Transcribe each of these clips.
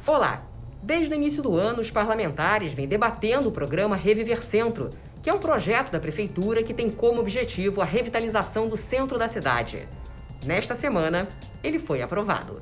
Olá! Desde o início do ano, os parlamentares vêm debatendo o programa Reviver Centro, que é um projeto da Prefeitura que tem como objetivo a revitalização do centro da cidade. Nesta semana, ele foi aprovado.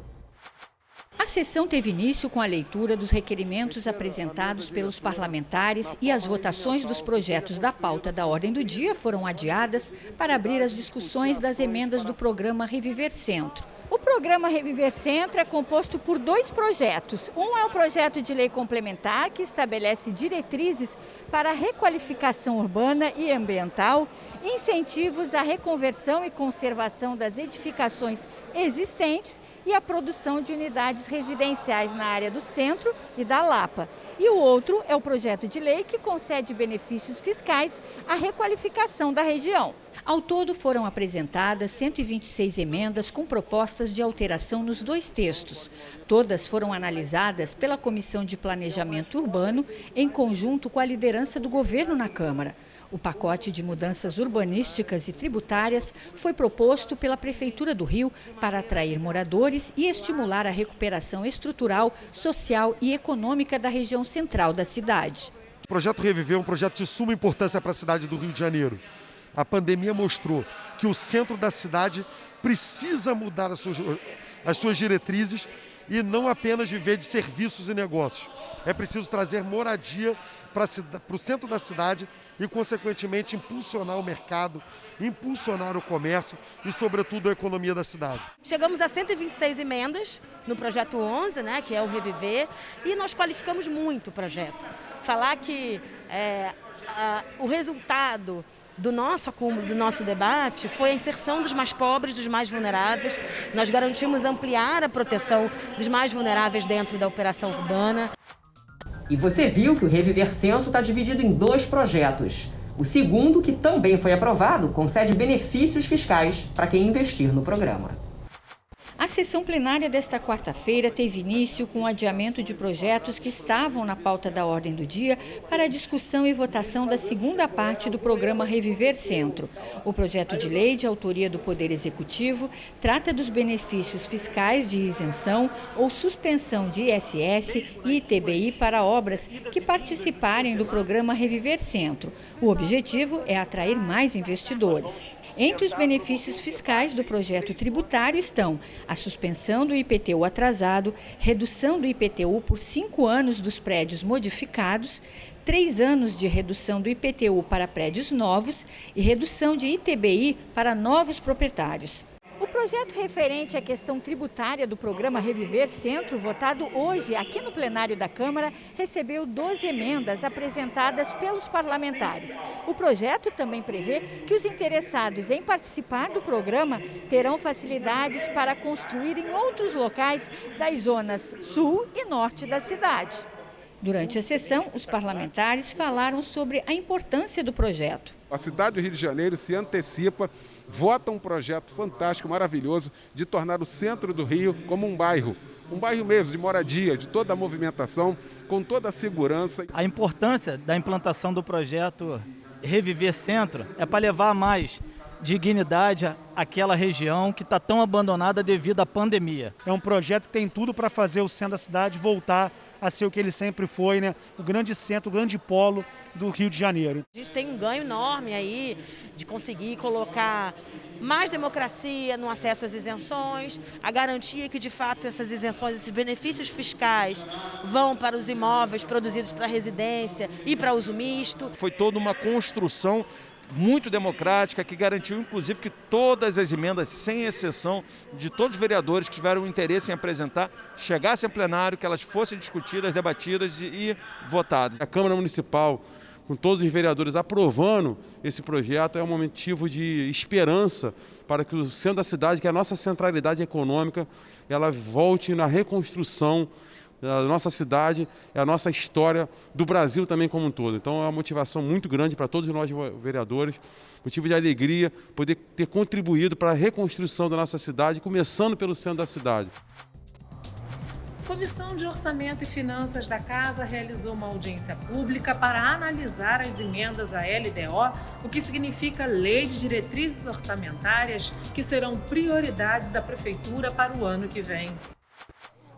A sessão teve início com a leitura dos requerimentos apresentados pelos parlamentares e as votações dos projetos da pauta da ordem do dia foram adiadas para abrir as discussões das emendas do programa Reviver Centro. O programa Reviver Centro é composto por 2 projetos. Um é o projeto de lei complementar, que estabelece diretrizes para a requalificação urbana e ambiental, incentivos à reconversão e conservação das edificações existentes e a produção de unidades residenciais na área do centro e da Lapa. E o outro é o projeto de lei que concede benefícios fiscais à requalificação da região. Ao todo foram apresentadas 126 emendas com propostas de alteração nos 2 textos. Todas foram analisadas pela Comissão de Planejamento Urbano em conjunto com a liderança do governo na Câmara. O pacote de mudanças urbanísticas e tributárias foi proposto pela Prefeitura do Rio para atrair moradores e estimular a recuperação estrutural, social e econômica da região central da cidade. O projeto Reviver é um projeto de suma importância para a cidade do Rio de Janeiro. A pandemia mostrou que o centro da cidade precisa mudar as suas diretrizes e não apenas viver de serviços e negócios. É preciso trazer moradia para o centro da cidade e, consequentemente, impulsionar o mercado, impulsionar o comércio e, sobretudo, a economia da cidade. Chegamos a 126 emendas no projeto 11, que é o Reviver, e nós qualificamos muito o projeto. Falar que o resultado do nosso acúmulo, do nosso debate, foi a inserção dos mais pobres, dos mais vulneráveis. Nós garantimos ampliar a proteção dos mais vulneráveis dentro da operação urbana. E você viu que o Reviver Centro está dividido em 2 projetos. O segundo, que também foi aprovado, concede benefícios fiscais para quem investir no programa. A sessão plenária desta quarta-feira teve início com o adiamento de projetos que estavam na pauta da ordem do dia para a discussão e votação da segunda parte do programa Reviver Centro. O projeto de lei, de autoria do Poder Executivo, trata dos benefícios fiscais de isenção ou suspensão de ISS e ITBI para obras que participarem do programa Reviver Centro. O objetivo é atrair mais investidores. Entre os benefícios fiscais do projeto tributário estão a suspensão do IPTU atrasado, redução do IPTU por 5 anos dos prédios modificados, 3 anos de redução do IPTU para prédios novos e redução de ITBI para novos proprietários. O projeto referente à questão tributária do programa Reviver Centro, votado hoje aqui no plenário da Câmara, recebeu 12 emendas apresentadas pelos parlamentares. O projeto também prevê que os interessados em participar do programa terão facilidades para construir em outros locais das zonas sul e norte da cidade. Durante a sessão, os parlamentares falaram sobre a importância do projeto. A cidade do Rio de Janeiro se antecipa, vota um projeto fantástico, maravilhoso, de tornar o centro do Rio como um bairro mesmo de moradia, de toda a movimentação, com toda a segurança. A importância da implantação do projeto Reviver Centro é para levar mais dignidade àquela região que está tão abandonada devido à pandemia. É um projeto que tem tudo para fazer o centro da cidade voltar a ser o que ele sempre foi, o grande centro, o grande polo do Rio de Janeiro. A gente tem um ganho enorme aí de conseguir colocar mais democracia no acesso às isenções, a garantia que de fato essas isenções, esses benefícios fiscais vão para os imóveis produzidos para residência e para uso misto. Foi toda uma construção muito democrática, que garantiu, inclusive, que todas as emendas, sem exceção, de todos os vereadores que tiveram interesse em apresentar, chegassem ao plenário, que elas fossem discutidas, debatidas e votadas. A Câmara Municipal, com todos os vereadores aprovando esse projeto, é um motivo de esperança para que o centro da cidade, que é a nossa centralidade econômica, ela volte na reconstrução da nossa cidade, é a nossa história do Brasil também como um todo. Então é uma motivação muito grande para todos nós vereadores, motivo de alegria poder ter contribuído para a reconstrução da nossa cidade, começando pelo centro da cidade. Comissão de Orçamento e Finanças da Casa realizou uma audiência pública para analisar as emendas à LDO, o que significa Lei de Diretrizes Orçamentárias, que serão prioridades da Prefeitura para o ano que vem.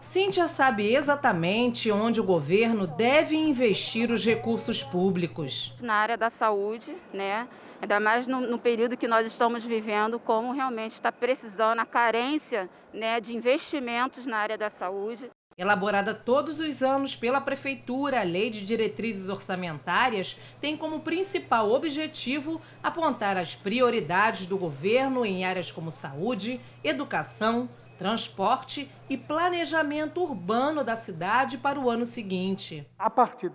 Cíntia sabe exatamente onde o governo deve investir os recursos públicos. Na área da saúde, né? Ainda mais no período que nós estamos vivendo, como realmente está precisando a carência, né, de investimentos na área da saúde. Elaborada todos os anos pela Prefeitura, a Lei de Diretrizes Orçamentárias tem como principal objetivo apontar as prioridades do governo em áreas como saúde, educação, transporte e planejamento urbano da cidade para o ano seguinte. A partir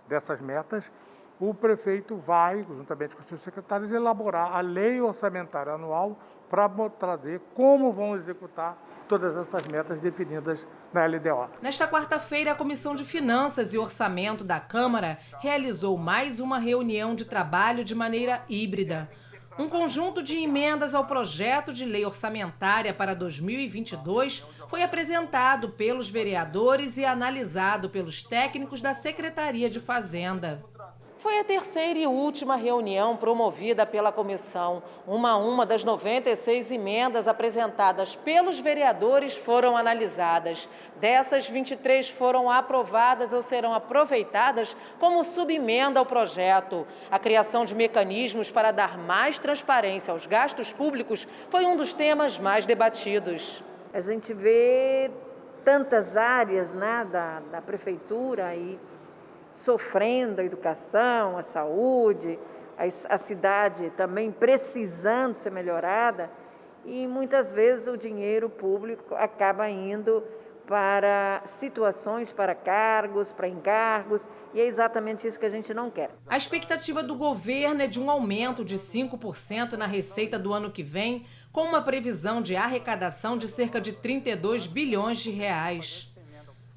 dessas metas, o prefeito vai, juntamente com os seus secretários, elaborar a lei orçamentária anual para trazer como vão executar todas essas metas definidas na LDO. Nesta quarta-feira, a Comissão de Finanças e Orçamento da Câmara realizou mais uma reunião de trabalho de maneira híbrida. Um conjunto de emendas ao projeto de lei orçamentária para 2022 foi apresentado pelos vereadores e analisado pelos técnicos da Secretaria de Fazenda. Foi a terceira e última reunião promovida pela comissão. Uma a uma das 96 emendas apresentadas pelos vereadores foram analisadas. Dessas, 23 foram aprovadas ou serão aproveitadas como subemenda ao projeto. A criação de mecanismos para dar mais transparência aos gastos públicos foi um dos temas mais debatidos. A gente vê tantas áreas, né, da prefeitura aí sofrendo, a educação, a saúde, a cidade também precisando ser melhorada, e muitas vezes o dinheiro público acaba indo para situações, para cargos, para encargos, e é exatamente isso que a gente não quer. A expectativa do governo é de um aumento de 5% na receita do ano que vem, com uma previsão de arrecadação de cerca de 32 bilhões de reais.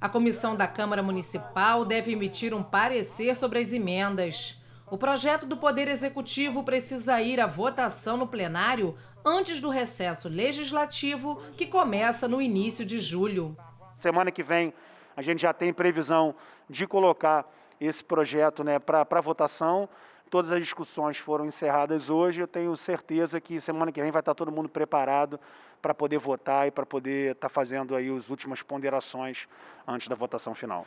A comissão da Câmara Municipal deve emitir um parecer sobre as emendas. O projeto do Poder Executivo precisa ir à votação no plenário antes do recesso legislativo, que começa no início de julho. Semana que vem a gente já tem previsão de colocar esse projeto, né, para votação. Todas as discussões foram encerradas hoje. Eu tenho certeza que semana que vem vai estar todo mundo preparado para poder votar e para poder estar fazendo aí as últimas ponderações antes da votação final.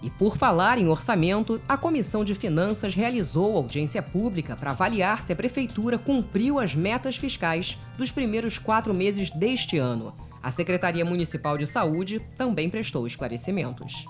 E por falar em orçamento, a Comissão de Finanças realizou audiência pública para avaliar se a Prefeitura cumpriu as metas fiscais dos primeiros 4 meses deste ano. A Secretaria Municipal de Saúde também prestou esclarecimentos.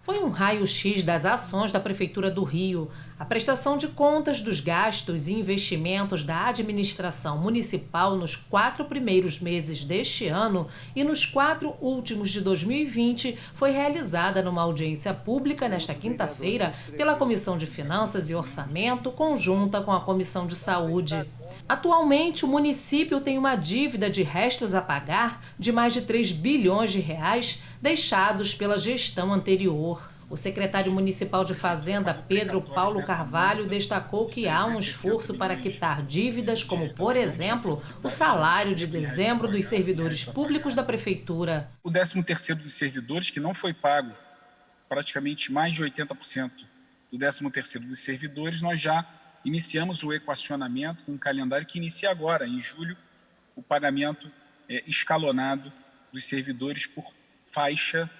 Foi um raio-x das ações da Prefeitura do Rio. A prestação de contas dos gastos e investimentos da administração municipal nos 4 primeiros meses deste ano e nos 4 últimos de 2020 foi realizada numa audiência pública nesta quinta-feira pela Comissão de Finanças e Orçamento, conjunta com a Comissão de Saúde. Atualmente, o município tem uma dívida de restos a pagar de mais de 3 bilhões de reais deixados pela gestão anterior. O secretário municipal de Fazenda, Pedro Paulo Carvalho, destacou que há um esforço para quitar dívidas, como, por exemplo, o salário de dezembro dos servidores públicos da Prefeitura. O 13º dos servidores, que não foi pago, praticamente mais de 80% do 13º dos servidores, nós já iniciamos o equacionamento com um calendário que inicia agora, em julho, o pagamento escalonado dos servidores por faixa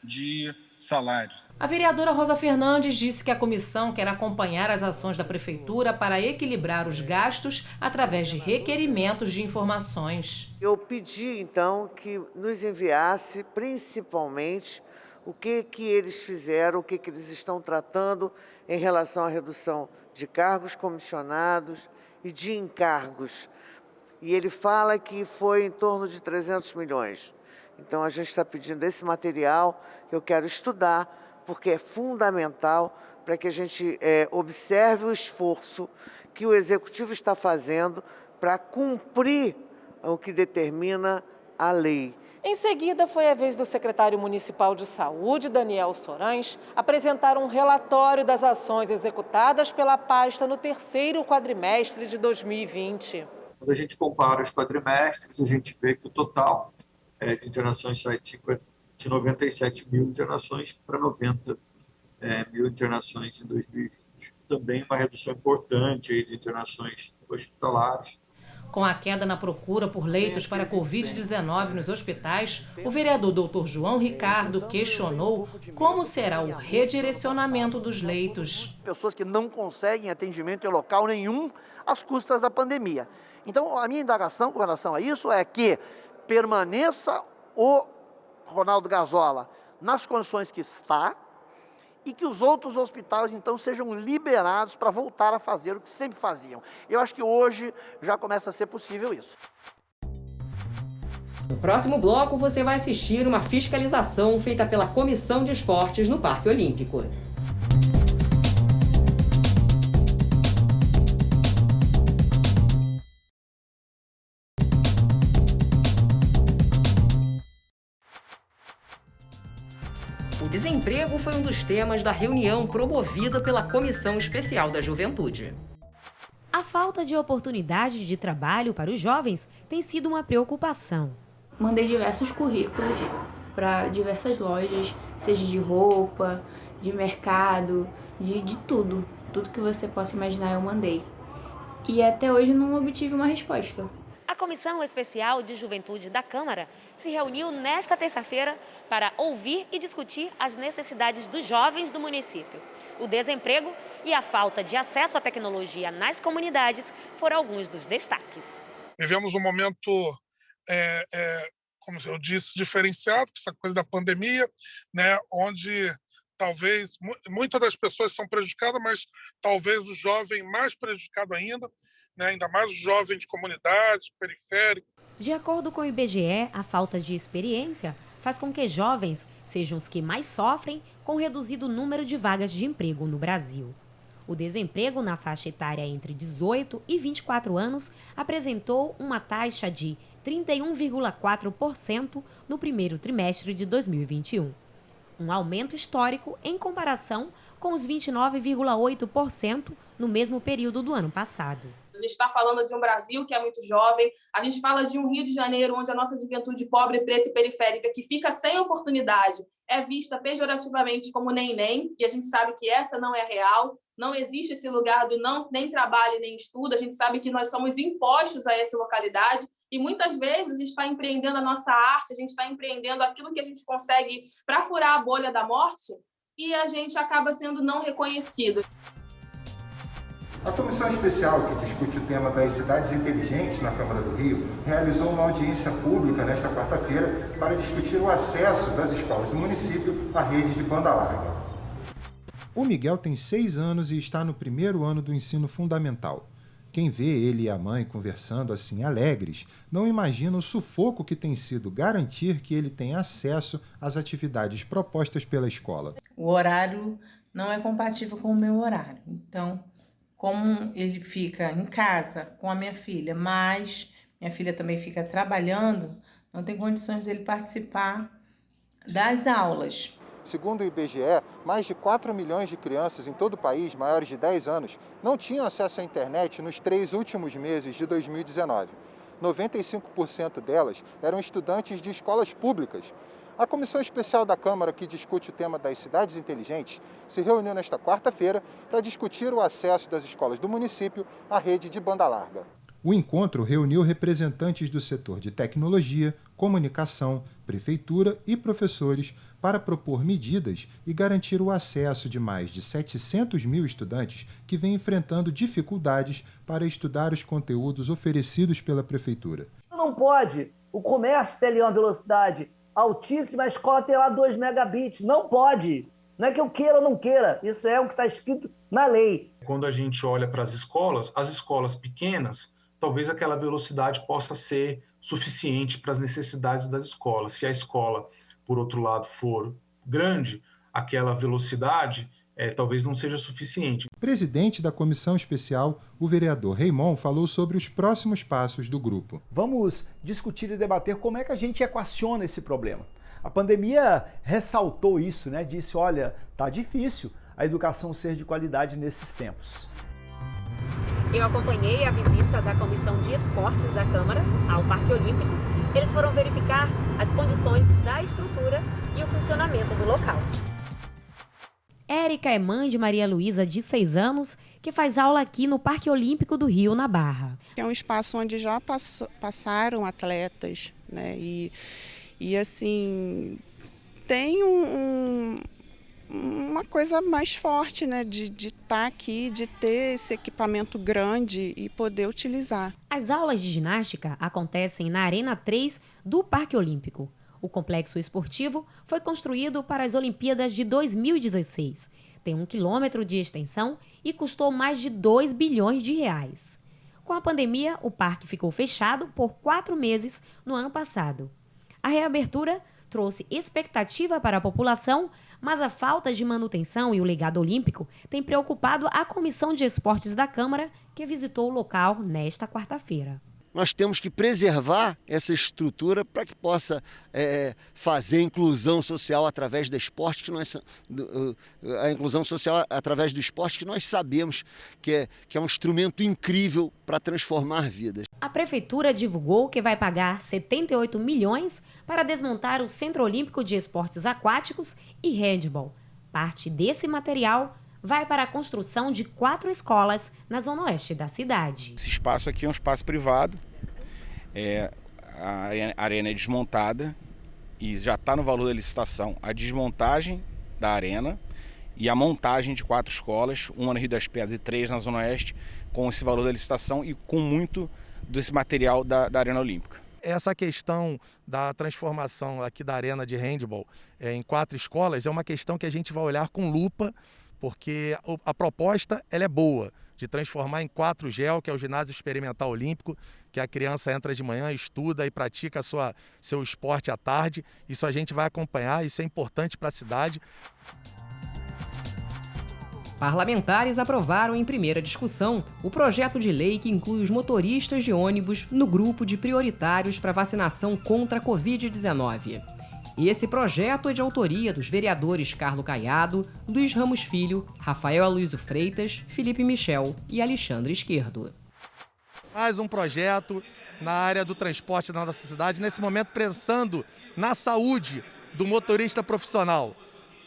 de salários. A vereadora Rosa Fernandes disse que a comissão quer acompanhar as ações da Prefeitura para equilibrar os gastos através de requerimentos de informações. Eu pedi, então, que nos enviasse, principalmente, o que eles fizeram, o que eles estão tratando em relação à redução de cargos comissionados e de encargos. E ele fala que foi em torno de 300 milhões. Então, a gente está pedindo esse material que eu quero estudar, porque é fundamental para que a gente observe o esforço que o Executivo está fazendo para cumprir o que determina a lei. Em seguida, foi a vez do secretário municipal de Saúde, Daniel Sorães, apresentar um relatório das ações executadas pela pasta no 3º quadrimestre de 2020. Quando a gente compara os quadrimestres, a gente vê que o total de internações sai de 97 mil internações para 90 mil internações em 2020. Também uma redução importante aí de internações hospitalares. Com a queda na procura por leitos para a Covid-19 nos hospitais, o vereador Dr. João Ricardo questionou como será o redirecionamento dos leitos. Pessoas que não conseguem atendimento em local nenhum às custas da pandemia. Então, a minha indagação com relação a isso é que permaneça o Ronaldo Gazola nas condições que está e que os outros hospitais, então, sejam liberados para voltar a fazer o que sempre faziam. Eu acho que hoje já começa a ser possível isso. No próximo bloco, você vai assistir uma fiscalização feita pela Comissão de Esportes no Parque Olímpico. O desemprego foi um dos temas da reunião promovida pela Comissão Especial da Juventude. A falta de oportunidade de trabalho para os jovens tem sido uma preocupação. Mandei diversos currículos para diversas lojas, seja de roupa, de mercado, de tudo. Tudo que você possa imaginar eu mandei. E até hoje não obtive uma resposta. A Comissão Especial de Juventude da Câmara se reuniu nesta terça-feira para ouvir e discutir as necessidades dos jovens do município. O desemprego e a falta de acesso à tecnologia nas comunidades foram alguns dos destaques. Vivemos um momento, como eu disse, diferenciado, com essa coisa da pandemia, né, onde talvez muitas das pessoas são prejudicadas, mas talvez o jovem mais prejudicado ainda, né, ainda mais o jovem de comunidade, periférico. De acordo com o IBGE, a falta de experiência faz com que jovens sejam os que mais sofrem com o reduzido número de vagas de emprego no Brasil. O desemprego na faixa etária entre 18 e 24 anos apresentou uma taxa de 31,4% no primeiro trimestre de 2021. Um aumento histórico em comparação com os 29,8% no mesmo período do ano passado. A gente está falando de um Brasil que é muito jovem, a gente fala de um Rio de Janeiro onde a nossa juventude pobre, preta e periférica, que fica sem oportunidade, é vista pejorativamente como nem, e a gente sabe que essa não é real, não existe esse lugar do não, nem trabalho nem estudo, a gente sabe que nós somos impostos a essa localidade, e muitas vezes a gente está empreendendo a nossa arte, a gente está empreendendo aquilo que a gente consegue para furar a bolha da morte, e a gente acaba sendo não reconhecido. A Comissão Especial, que discute o tema das cidades inteligentes na Câmara do Rio, realizou uma audiência pública nesta quarta-feira para discutir o acesso das escolas do município à rede de banda larga. O Miguel tem 6 anos e está no primeiro ano do ensino fundamental. Quem vê ele e a mãe conversando assim alegres, não imagina o sufoco que tem sido garantir que ele tenha acesso às atividades propostas pela escola. O horário não é compatível com o meu horário, então, como ele fica em casa com a minha filha, mas minha filha também fica trabalhando, não tem condições dele participar das aulas. Segundo o IBGE, mais de 4 milhões de crianças em todo o país, maiores de 10 anos, não tinham acesso à internet nos 3 últimos meses de 2019. 95% delas eram estudantes de escolas públicas. A Comissão Especial da Câmara, que discute o tema das cidades inteligentes, se reuniu nesta quarta-feira para discutir o acesso das escolas do município à rede de banda larga. O encontro reuniu representantes do setor de tecnologia, comunicação, prefeitura e professores para propor medidas e garantir o acesso de mais de 700 mil estudantes que vêm enfrentando dificuldades para estudar os conteúdos oferecidos pela prefeitura. Não pode o comércio ter ali uma velocidade altíssima, a escola ter lá 2 megabits. Não pode. Não é que eu queira ou não queira. Isso é o que está escrito na lei. Quando a gente olha para as escolas pequenas, talvez aquela velocidade possa ser suficiente para as necessidades das escolas. Se a escola, por outro lado, for grande, aquela velocidade talvez não seja suficiente. Presidente da Comissão Especial, o vereador Raymond falou sobre os próximos passos do grupo. Vamos discutir e debater como é que a gente equaciona esse problema. A pandemia ressaltou isso, né? Disse, olha, tá difícil a educação ser de qualidade nesses tempos. Eu acompanhei a visita da Comissão de Esportes da Câmara ao Parque Olímpico. Eles foram verificar as condições da estrutura e o funcionamento do local. Érica é mãe de Maria Luísa, de 6 anos, que faz aula aqui no Parque Olímpico do Rio, na Barra. É um espaço onde já passaram atletas, né? E assim, tem uma coisa mais forte, né, de estar aqui, de ter esse equipamento grande e poder utilizar. As aulas de ginástica acontecem na Arena 3 do Parque Olímpico. O complexo esportivo foi construído para as Olimpíadas de 2016. Tem 1 quilômetro de extensão e custou mais de 2 bilhões de reais. Com a pandemia, o parque ficou fechado por 4 meses no ano passado. A reabertura trouxe expectativa para a população, mas a falta de manutenção e o legado olímpico tem preocupado a Comissão de Esportes da Câmara, que visitou o local nesta quarta-feira. Nós temos que preservar essa estrutura para que possa fazer inclusão social através do esporte, a inclusão social através do esporte que nós sabemos que é um instrumento incrível para transformar vidas. A Prefeitura divulgou que vai pagar 78 milhões para desmontar o Centro Olímpico de Esportes Aquáticos e Handball. Parte desse material vai para a construção de 4 escolas na zona oeste da cidade. Esse espaço aqui é um espaço privado, a arena é desmontada e já está no valor da licitação a desmontagem da arena e a montagem de 4 escolas, uma no Rio das Pedras e 3 na zona oeste, com esse valor da licitação e com muito desse material da Arena Olímpica. Essa questão da transformação aqui da arena de handball em 4 escolas é uma questão que a gente vai olhar com lupa, porque a proposta ela é boa, de transformar em 4 GEL, que é o Ginásio Experimental Olímpico, que a criança entra de manhã, estuda e pratica seu esporte à tarde. Isso a gente vai acompanhar, isso é importante para a cidade. Parlamentares aprovaram em primeira discussão o projeto de lei que inclui os motoristas de ônibus no grupo de prioritários para vacinação contra a Covid-19. Esse projeto é de autoria dos vereadores Carlos Caiado, Luiz Ramos Filho, Rafael Aloysio Freitas, Felipe Michel e Alexandre Esquerdo. Mais um projeto na área do transporte da nossa cidade, nesse momento pensando na saúde do motorista profissional.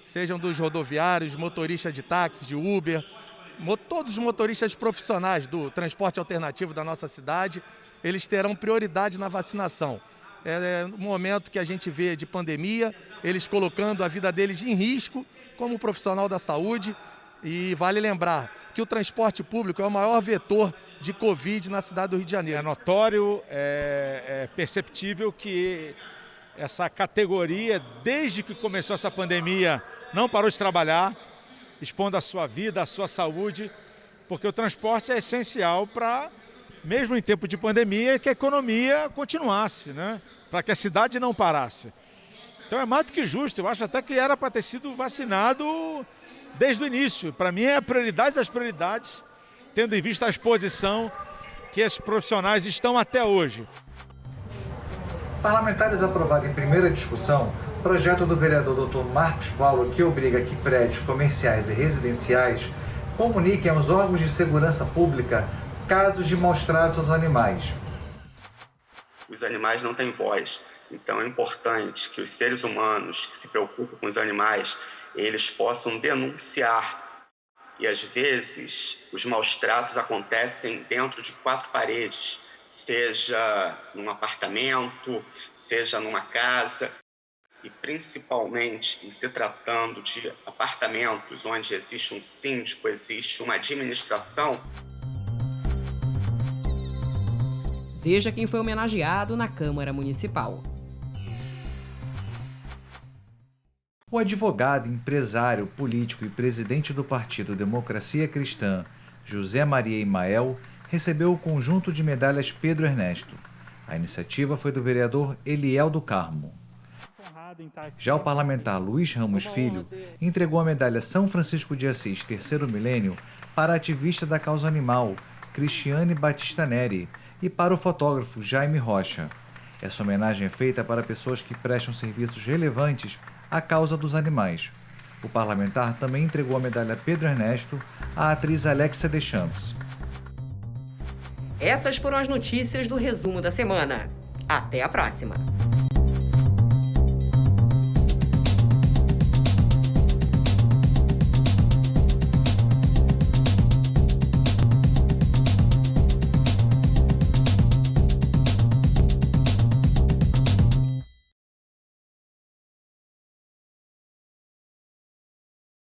Sejam dos rodoviários, motoristas de táxi, de Uber, todos os motoristas profissionais do transporte alternativo da nossa cidade, eles terão prioridade na vacinação. É um momento que a gente vê de pandemia, eles colocando a vida deles em risco como profissional da saúde. E vale lembrar que o transporte público é o maior vetor de Covid na cidade do Rio de Janeiro. É notório, é perceptível que essa categoria, desde que começou essa pandemia, não parou de trabalhar, expondo a sua vida, a sua saúde, porque o transporte é essencial para, mesmo em tempo de pandemia, que a economia continuasse, né? Para que a cidade não parasse. Então é mais do que justo, eu acho até que era para ter sido vacinado desde o início. Para mim é a prioridade das prioridades, tendo em vista a exposição que esses profissionais estão até hoje. Parlamentares aprovaram em primeira discussão o projeto do vereador Dr. Marcos Paulo que obriga que prédios comerciais e residenciais comuniquem aos órgãos de segurança pública casos de maus-tratos aos animais. Os animais não têm voz, então é importante que os seres humanos que se preocupam com os animais, eles possam denunciar. E às vezes os maus-tratos acontecem dentro de 4 paredes, seja num apartamento, seja numa casa. E principalmente em se tratando de apartamentos onde existe um síndico, existe uma administração. Veja quem foi homenageado na Câmara Municipal. O advogado, empresário, político e presidente do Partido Democracia Cristã, José Maria Imael, recebeu o conjunto de medalhas Pedro Ernesto. A iniciativa foi do vereador Eliel do Carmo. Já o parlamentar Luiz Ramos Filho entregou a medalha São Francisco de Assis Terceiro Milênio para a ativista da causa animal, Cristiane Batista Neri, e para o fotógrafo Jaime Rocha. Essa homenagem é feita para pessoas que prestam serviços relevantes à causa dos animais. O parlamentar também entregou a medalha Pedro Ernesto à atriz Alexia Deschamps. Essas foram as notícias do Resumo da Semana. Até a próxima!